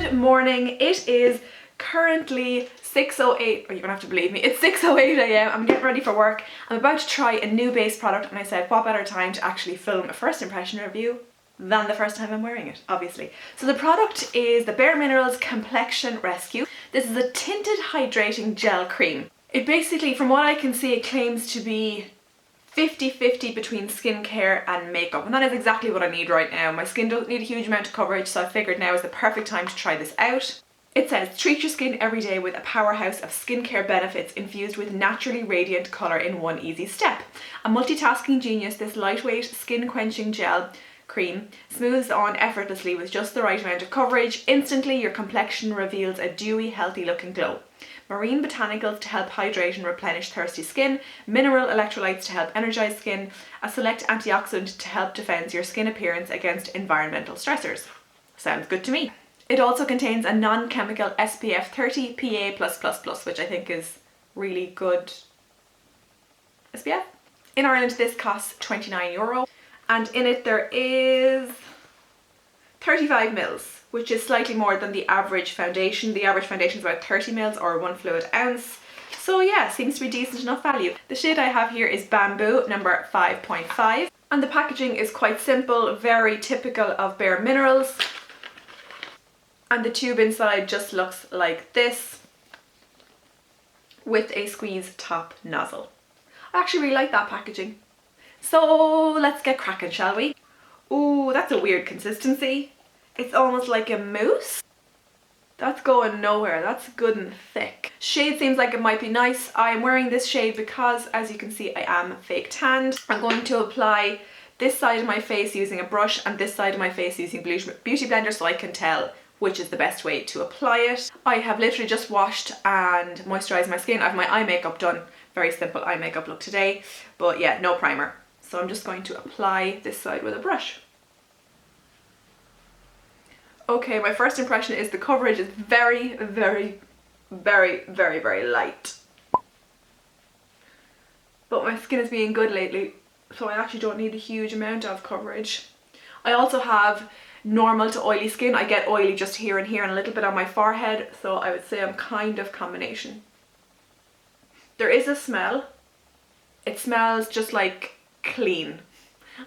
Good morning. It is currently 6:08, or you're gonna have to believe me, it's 6:08 a.m. I'm getting ready for work. I'm about to try a new base product and I said what better time to actually film a first impression review than the first time I'm wearing it, obviously. So the product is the bareMinerals Complexion Rescue. This is a tinted hydrating gel cream. It basically, from what I can see, it claims to be 50-50 between skincare and makeup, and that is exactly what I need right now. My skin doesn't need a huge amount of coverage, so I figured now is the perfect time to try this out. It says, treat your skin every day with a powerhouse of skincare benefits infused with naturally radiant colour in one easy step. A multitasking genius, this lightweight, skin-quenching gel cream smooths on effortlessly with just the right amount of coverage. Instantly, your complexion reveals a dewy, healthy-looking glow. Marine botanicals to help hydrate and replenish thirsty skin, mineral electrolytes to help energize skin, a select antioxidant to help defend your skin appearance against environmental stressors. Sounds good to me. It also contains a non-chemical SPF 30 PA+++, which I think is really good SPF. In Ireland this costs €29, and in it there is 35 mils, which is slightly more than the average foundation. The average foundation is about 30 mils or 1 fluid ounce. So yeah, seems to be decent enough value. The shade I have here is Bamboo number 5.5, and the packaging is quite simple, very typical of bareMinerals. And the tube inside just looks like this with a squeeze top nozzle. I actually really like that packaging. So let's get cracking, shall we? Ooh, that's a weird consistency. It's almost like a mousse. That's going nowhere. That's good and thick. Shade seems like it might be nice. I am wearing this shade because, as you can see, I am fake tanned. I'm going to apply this side of my face using a brush and this side of my face using Beauty Blender so I can tell which is the best way to apply it. I have literally just washed and moisturised my skin. I have my eye makeup done. Very simple eye makeup look today. But yeah, no primer. So I'm just going to apply this side with a brush. Okay, my first impression is the coverage is very light. But my skin is being good lately, so I actually don't need a huge amount of coverage. I also have normal to oily skin. I get oily just here and here and a little bit on my forehead, so I would say I'm kind of combination. There is a smell. It smells just like clean.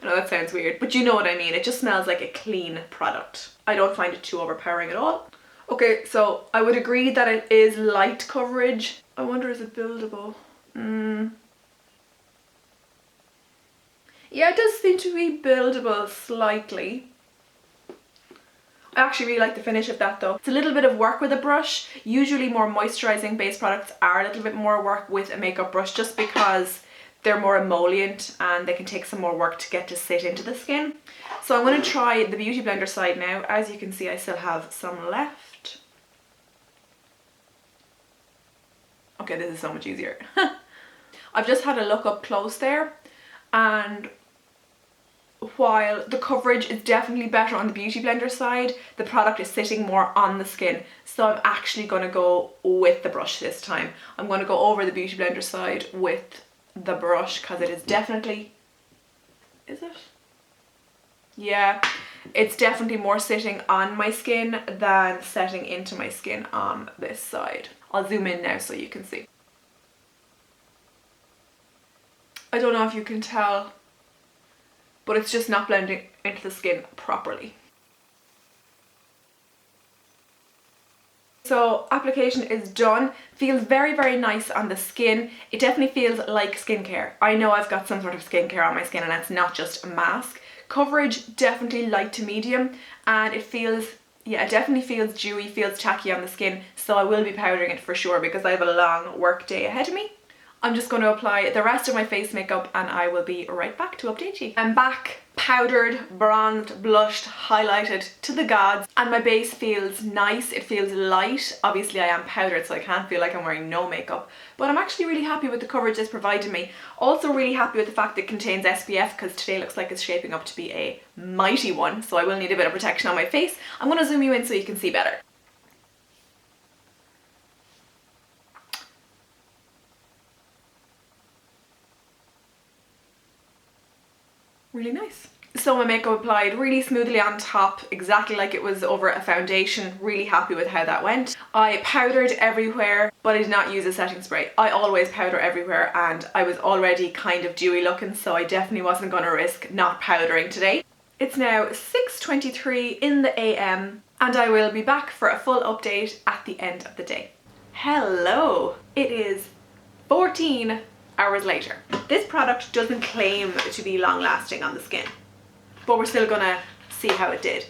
I know that sounds weird, but you know what I mean. It just smells like a clean product. I don't find it too overpowering at all. Okay, so I would agree that it is light coverage. I wonder, is it buildable? Yeah, it does seem to be buildable slightly. I actually really like the finish of that though. It's a little bit of work with a brush. Usually more moisturising base products are a little bit more work with a makeup brush just because they're more emollient and they can take some more work to get to sit into the skin. So I'm going to try the Beauty Blender side now. As you can see, I still have some left. Okay, this is so much easier. I've just had a look up close there, and while the coverage is definitely better on the Beauty Blender side, the product is sitting more on the skin. So I'm actually going to go with the brush this time. I'm going to go over the Beauty Blender side with the brush because it is definitely, is it? Yeah, it's definitely more sitting on my skin than setting into my skin on this side. I'll zoom in now so you can see. I don't know if you can tell, but it's just not blending into the skin properly. So application is done. Feels very nice on the skin. It definitely feels like skincare. I know I've got some sort of skincare on my skin and it's not just a mask. Coverage definitely light to medium, and it feels, yeah, it definitely feels dewy, feels tacky on the skin. So I will be powdering it for sure because I have a long work day ahead of me. I'm just going to apply the rest of my face makeup and I will be right back to update you. I'm back, powdered, bronzed, blushed, highlighted to the gods, and my base feels nice. It feels light. Obviously I am powdered so I can't feel like I'm wearing no makeup, but I'm actually really happy with the coverage it's provided me. Also really happy with the fact that it contains SPF because today looks like it's shaping up to be a mighty one, so I will need a bit of protection on my face. I'm going to zoom you in so you can see better. Really nice. So my makeup applied really smoothly on top, exactly like it was over a foundation. Really happy with how that went. I powdered everywhere, but I did not use a setting spray. I always powder everywhere, and I was already kind of dewy looking, so I definitely wasn't going to risk not powdering today. It's now 6:23 in the AM, and I will be back for a full update at the end of the day. Hello! It is 14 hours later. This product doesn't claim to be long lasting on the skin, but we're still gonna see how it did.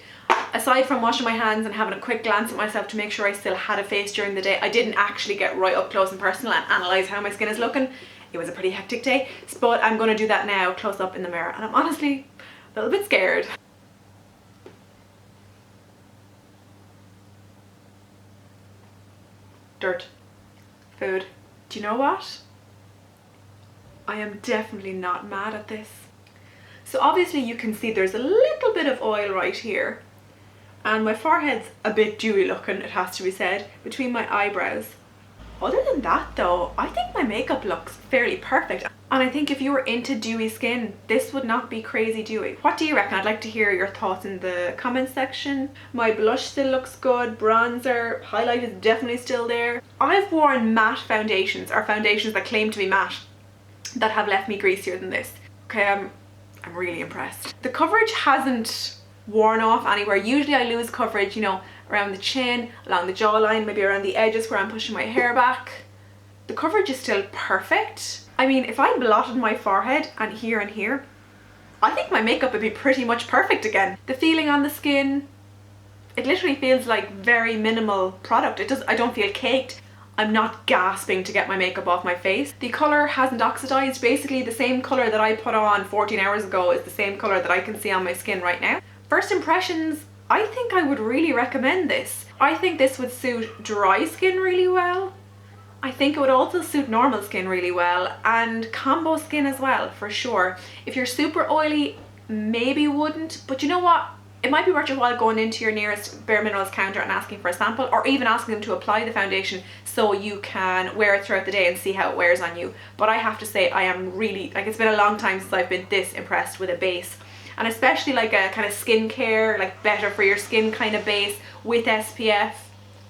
Aside from washing my hands and having a quick glance at myself to make sure I still had a face during the day, I didn't actually get right up close and personal and analyse how my skin is looking. It was a pretty hectic day, but I'm gonna do that now close up in the mirror, and I'm honestly a little bit scared. Dirt. Food. Do you know what? I am definitely not mad at this. So obviously you can see there's a little bit of oil right here, and my forehead's a bit dewy looking, it has to be said, between my eyebrows. Other than that though, I think my makeup looks fairly perfect, and I think if you were into dewy skin, this would not be crazy dewy. What do you reckon? I'd like to hear your thoughts in the comments section. My blush still looks good, bronzer, highlight is definitely still there. I've worn matte foundations, or foundations that claim to be matte, that have left me greasier than this. Okay, I'm really impressed. The coverage hasn't worn off anywhere. Usually I lose coverage, you know, around the chin, along the jawline, maybe around the edges where I'm pushing my hair back. The coverage is still perfect. I mean, if I blotted my forehead and here, I think my makeup would be pretty much perfect again. The feeling on the skin, it literally feels like very minimal product. I don't feel caked. I'm not gasping to get my makeup off my face. The colour hasn't oxidized. Basically the same colour that I put on 14 hours ago is the same colour that I can see on my skin right now. First impressions, I think I would really recommend this. I think this would suit dry skin really well. I think it would also suit normal skin really well, and combo skin as well, for sure. If you're super oily, maybe wouldn't, but you know what? It might be worth your while going into your nearest bareMinerals counter and asking for a sample, or even asking them to apply the foundation so you can wear it throughout the day and see how it wears on you. But I have to say, I am really, like, it's been a long time since I've been this impressed with a base, and especially like a kind of skincare, like better for your skin kind of base with SPF.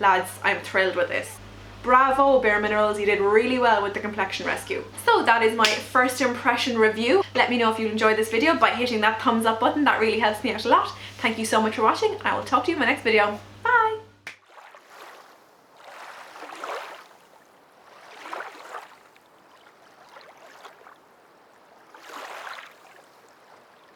Lads, I'm thrilled with this. Bravo bareMinerals, you did really well with the complexion rescue. So that is my first impression review. Let me know if you enjoyed this video by hitting that thumbs up button. That really helps me out a lot. Thank you so much for watching, and I will talk to you in my next video. Bye!